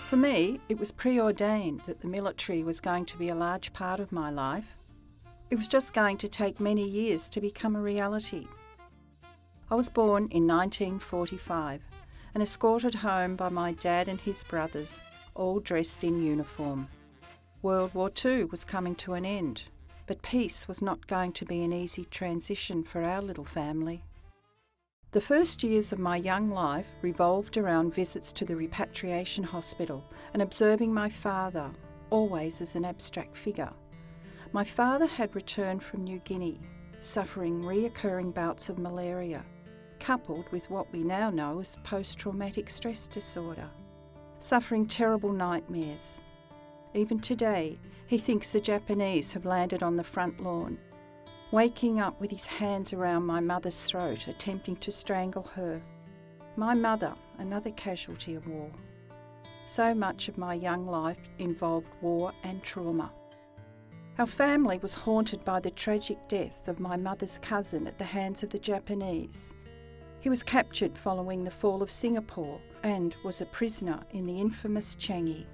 For me, it was preordained that the military was going to be a large part of my life. It was just going to take many years to become a reality. I was born in 1945 and escorted home by my dad and his brothers, all dressed in uniform. World War II was coming to an end, but peace was not going to be an easy transition for our little family. The first years of my young life revolved around visits to the repatriation hospital and observing my father, always as an abstract figure. My father had returned from New Guinea, suffering reoccurring bouts of malaria, coupled with what we now know as post-traumatic stress disorder, suffering terrible nightmares. Even today, he thinks the Japanese have landed on the front lawn, waking up with his hands around my mother's throat, attempting to strangle her. My mother, another casualty of war. So much of my young life involved war and trauma. Our family was haunted by the tragic death of my mother's cousin at the hands of the Japanese. He was captured following the fall of Singapore and was a prisoner in the infamous Changi.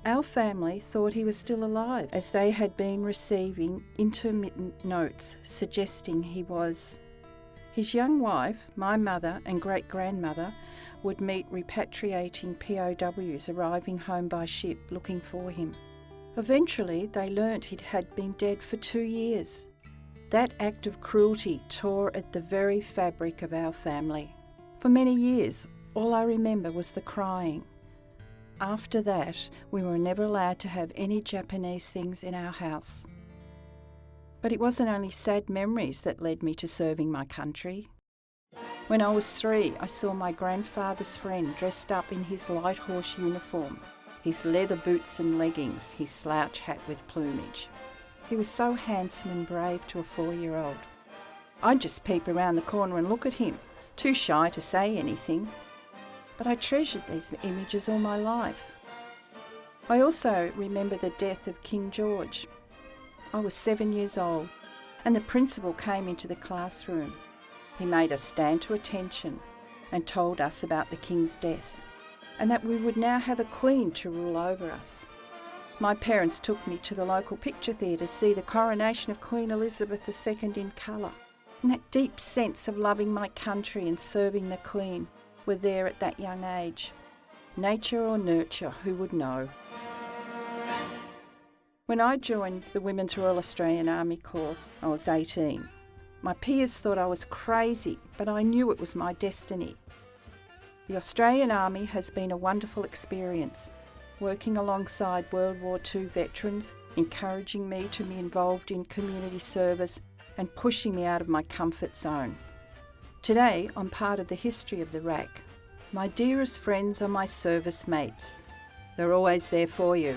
Our family thought he was still alive, as they had been receiving intermittent notes suggesting he was. His young wife, my mother and great-grandmother would meet repatriating POWs arriving home by ship looking for him. Eventually they learnt he had been dead for 2 years. That act of cruelty tore at the very fabric of our family. For many years, all I remember was the crying. After that, we were never allowed to have any Japanese things in our house. But it wasn't only sad memories that led me to serving my country. When I was 3, I saw my grandfather's friend dressed up in his light horse uniform, his leather boots and leggings, his slouch hat with plumage. He was so handsome and brave to a 4-year-old. I'd just peep around the corner and look at him, too shy to say anything. But I treasured these images all my life. I also remember the death of King George. I was 7 years old, and the principal came into the classroom. He made us stand to attention and told us about the King's death, and that we would now have a Queen to rule over us. My parents took me to the local picture theatre to see the coronation of Queen Elizabeth II in colour, and that deep sense of loving my country and serving the Queen were there at that young age. Nature or nurture, who would know? When I joined the Women's Royal Australian Army Corps, I was 18. My peers thought I was crazy, but I knew it was my destiny. The Australian Army has been a wonderful experience, working alongside World War II veterans, encouraging me to be involved in community service and pushing me out of my comfort zone. Today, I'm part of the history of the RAC. My dearest friends are my service mates. They're always there for you.